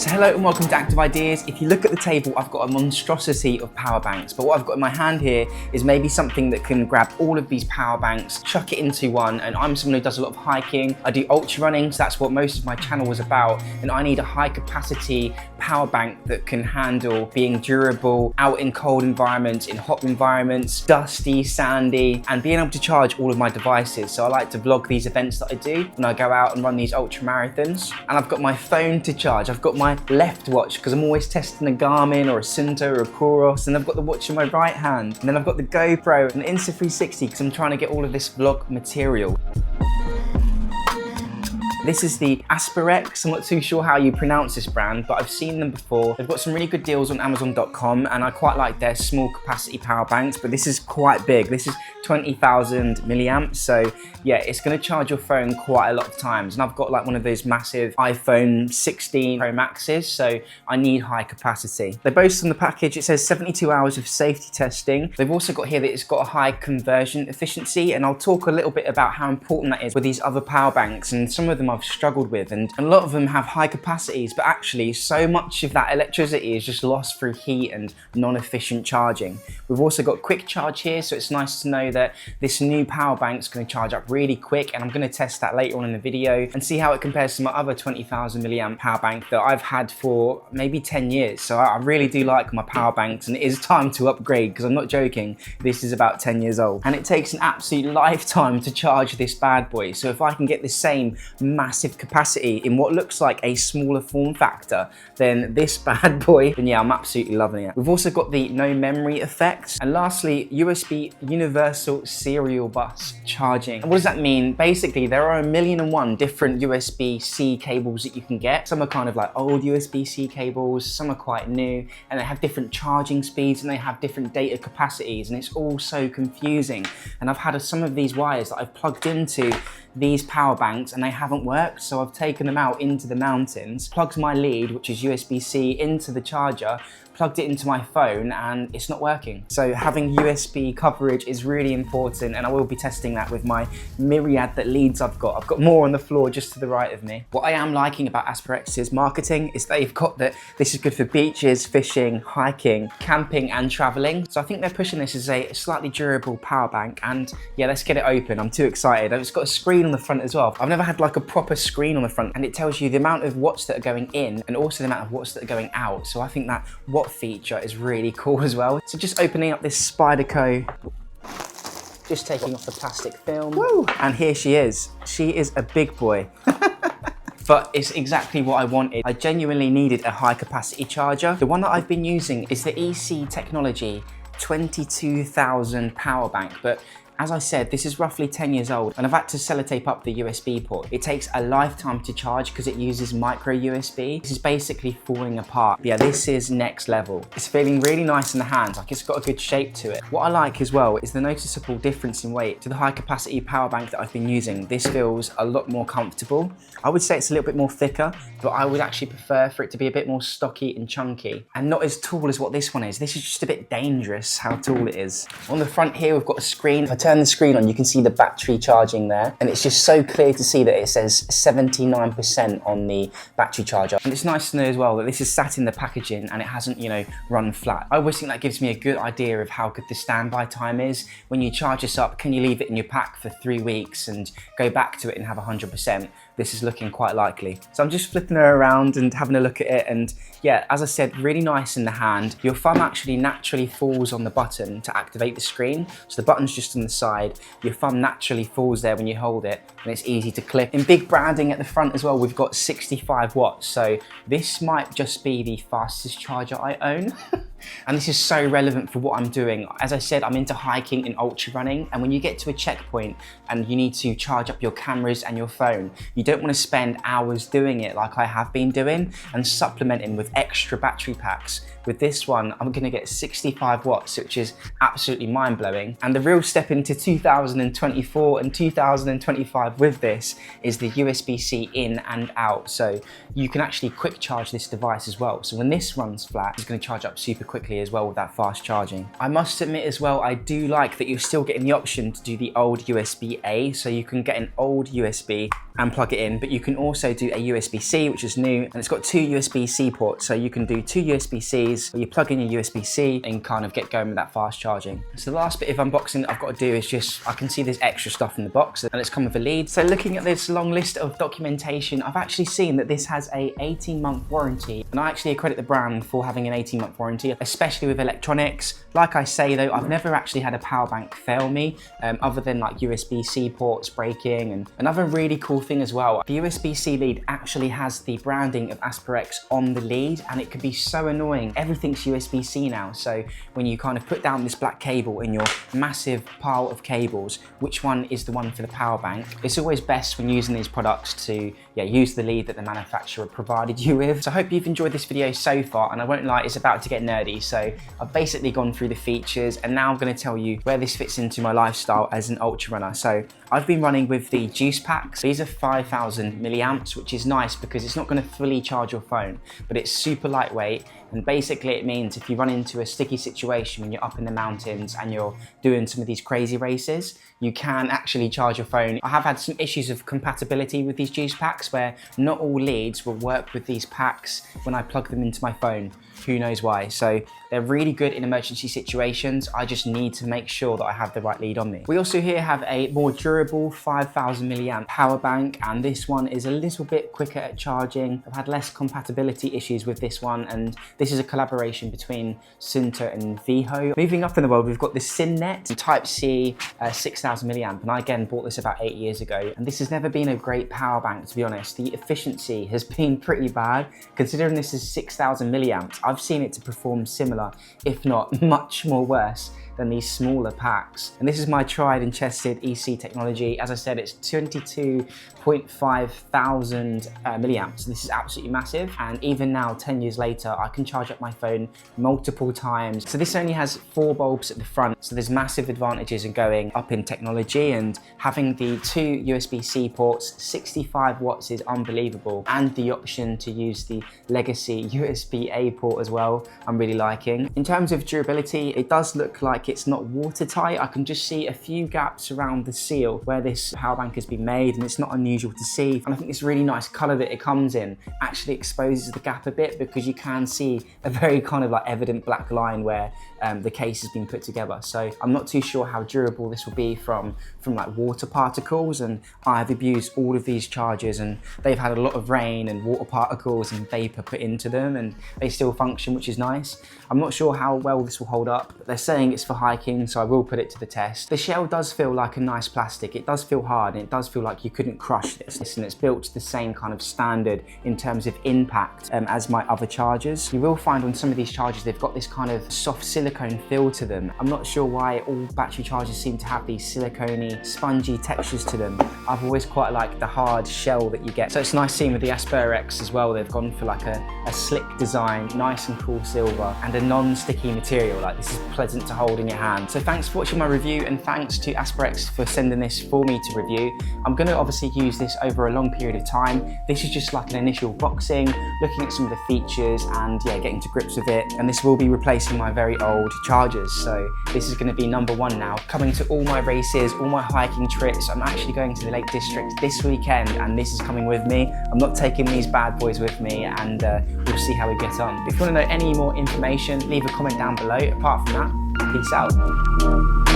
So hello and welcome to Active Ideas. If you look at the table, I've got a monstrosity of power banks, but what I've got in my hand here is maybe something that can grab all of these power banks, chuck it into one, and I'm someone who does a lot of hiking. I do ultra running, so that's what most of my channel was about, and I need a high capacity power bank that can handle being durable out in cold environments, in hot environments, dusty, sandy, and being able to charge all of my devices. So I like to vlog these events that I do when I go out and run these ultra marathons. And I've got my phone to charge. I've got my left watch because I'm always testing a Garmin or a Sunto or a Coros, and I've got the watch in my right hand. And then I've got the GoPro and Insta360 because I'm trying to get all of this vlog material. This is the Asperx. I'm not too sure how you pronounce this brand, but I've seen them before. They've got some really good deals on Amazon.com, and I quite like their small capacity power banks, but this is quite big. This is 20,000 milliamps. So yeah, it's gonna charge your phone quite a lot of times. And I've got like one of those massive iPhone 16 Pro Maxes, so I need high capacity. They boast on the package, it says 72 hours of safety testing. They've also got here that it's got a high conversion efficiency, and I'll talk a little bit about how important that is with these other power banks, and some of them I've struggled with, and a lot of them have high capacities, but actually so much of that electricity is just lost through heat and non-efficient charging. We've also got quick charge here, so it's nice to know that this new power bank is going to charge up really quick, and I'm going to test that later on in the video and see how it compares to my other 20,000 milliamp power bank that I've had for maybe 10 years. So I really do like my power banks, and it is time to upgrade because I'm not joking, this is about 10 years old and it takes an absolute lifetime to charge this bad boy. So if I can get the same massive capacity in what looks like a smaller form factor than this bad boy, then yeah, I'm absolutely loving it. We've also got the no memory effect, and lastly, USB universal serial bus charging. And what does that mean? Basically, there are 1,000,001 different USB-C cables that you can get. Some are kind of like old USB-C cables, some are quite new, and they have different charging speeds and they have different data capacities, and it's all so confusing. And I've had some of these wires that I've plugged into these power banks and they haven't worked, so I've taken them out into the mountains, plugged my lead, which is USB-C, into the charger, plugged it into my phone, and it's not working. So having USB coverage is really important, and I will be testing that with my myriad that leads I've got. I've got more on the floor just to the right of me. What I am liking about Asperx's marketing is they've got that this is good for beaches, fishing, hiking, camping and traveling. So I think they're pushing this as a slightly durable power bank, and yeah, let's get it open. I'm too excited. It's got a screen on the front as well. I've never had like a proper screen on the front, and it tells you the amount of watts that are going in and also the amount of watts that are going out. So I think that watt feature is really cool as well. So just opening up this Spyderco, just taking off the plastic film. Woo! And here she is. She is a big boy. But it's exactly what I wanted. I genuinely needed a high capacity charger. The one that I've been using is the EC Technology 22,000 power bank, but as I said, this is roughly 10 years old, and I've had to sellotape up the USB port. It takes a lifetime to charge because it uses micro USB. This is basically falling apart. Yeah, this is next level. It's feeling really nice in the hands, like it's got a good shape to it. What I like as well is the noticeable difference in weight to the high capacity power bank that I've been using. This feels a lot more comfortable. I would say it's a little bit more thicker, but I would actually prefer for it to be a bit more stocky and chunky and not as tall as what this one is. This is just a bit dangerous how tall it is. On the front here, we've got a screen. If I turn the screen on, you can see the battery charging there, and it's just so clear to see that it says 79% on the battery charger. And it's nice to know as well that this is sat in the packaging and it hasn't, you know, run flat. I always think that gives me a good idea of how good the standby time is. When you charge this up, can you leave it in your pack for 3 weeks and go back to it and have 100%? This is looking quite likely. So I'm just flipping her around and having a look at it, and yeah, as I said, really nice in the hand. Your thumb actually naturally falls on the button to activate the screen. So the button's just on the side. Your thumb naturally falls there when you hold it, and it's easy to click. In big branding at the front as well, we've got 65 watts. So this might just be the fastest charger I own. And this is so relevant for what I'm doing. As I said, I'm into hiking and ultra running, and when you get to a checkpoint and you need to charge up your cameras and your phone, you don't want to spend hours doing it like I have been doing and supplementing with extra battery packs. With this one, I'm gonna get 65 watts, which is absolutely mind-blowing. And the real step into 2024 and 2025 with this is the USB-C in and out. So you can actually quick charge this device as well. So when this runs flat, it's gonna charge up super quick. quickly as well with that fast charging. I must admit as well, I do like that you're still getting the option to do the old USB-A, so you can get an old USB and plug it in, but you can also do a USB-C, which is new, and it's got 2 USB-C ports, so you can do 2 USB-Cs where you plug in your USB-C and kind of get going with that fast charging. So the last bit of unboxing that I've got to do is just, I can see there's extra stuff in the box and it's come with a lead. So looking at this long list of documentation, I've actually seen that this has a 18-month warranty, and I actually accredit the brand for having an 18-month warranty, especially with electronics. Like I say though, I've never actually had a power bank fail me, other than like USB-C ports breaking. And another really cool thing as well, the USB-C lead actually has the branding of Asperx on the lead, and it can be so annoying. Everything's USB-C now, so when you kind of put down this black cable in your massive pile of cables, which one is the one for the power bank? It's always best when using these products to use the lead that the manufacturer provided you with. So I hope you've enjoyed this video so far, and I won't lie, it's about to get nerdy. So I've basically gone through the features, and now I'm going to tell you where this fits into my lifestyle as an ultra runner. So I've been running with the juice packs. These are 5,000 milliamps, which is nice because it's not going to fully charge your phone, but it's super lightweight. And basically it means if you run into a sticky situation when you're up in the mountains and you're doing some of these crazy races, you can actually charge your phone. I have had some issues of compatibility with these juice packs where not all leads will work with these packs when I plug them into my phone. Who knows why? So they're really good in emergency situations. I just need to make sure that I have the right lead on me. We also here have a more durable 5,000 milliamp power bank, and this one is a little bit quicker at charging. I've had less compatibility issues with this one, and this is a collaboration between Sunta and Viho. Moving up in the world, we've got the SynNet Type-C 6,000 milliamp, and I again bought this about 8 years ago, and this has never been a great power bank, to be honest. The efficiency has been pretty bad, considering this is 6,000 milliamps. I've seen it to perform similar, if not much more worse than these smaller packs. And this is my tried and tested EC technology. As I said, it's 22.5 thousand milliamps. This is absolutely massive. And even now, 10 years later, I can charge up my phone multiple times. So this only has 4 bulbs at the front. So there's massive advantages in going up in technology, and having the 2 USB-C ports, 65 watts is unbelievable. And the option to use the legacy USB-A port as well, I'm really liking. In terms of durability, it does look like it's not watertight. I can just see a few gaps around the seal where this power bank has been made, and it's not unusual to see. And I think this really nice color that it comes in actually exposes the gap a bit, because you can see a very kind of like evident black line where the case has been put together. So I'm not too sure how durable this will be from like water particles, and I've abused all of these chargers and they've had a lot of rain and water particles and vapor put into them, and they still function, which is nice. I'm not sure how well this will hold up, but they're saying it's for hiking, so I will put it to the test. The shell does feel like a nice plastic. It does feel hard, and it does feel like you couldn't crush this, and it's built to the same kind of standard in terms of impact as my other chargers. You will find on some of these chargers they've got this kind of soft silicone feel to them. I'm not sure why all battery chargers seem to have these silicone-y, spongy textures to them. I've always quite liked the hard shell that you get. So it's nice seeing with the Asperx as well, they've gone for like a slick design, nice and cool silver, and a non-sticky material. Like, this is pleasant to hold in your hand. So thanks for watching my review, and thanks to Asperx for sending this for me to review. I'm going to obviously use this over a long period of time. This is just like an initial boxing, looking at some of the features and getting to grips with it. And this will be replacing my very old chargers. So this is going to be #1 now, coming to all my races, all my hiking trips. I'm actually going to the Lake District this weekend, and this is coming with me. I'm not taking these bad boys with me, and we'll see how we get on. If you want to know any more information, leave a comment down below. Apart from that, peace out.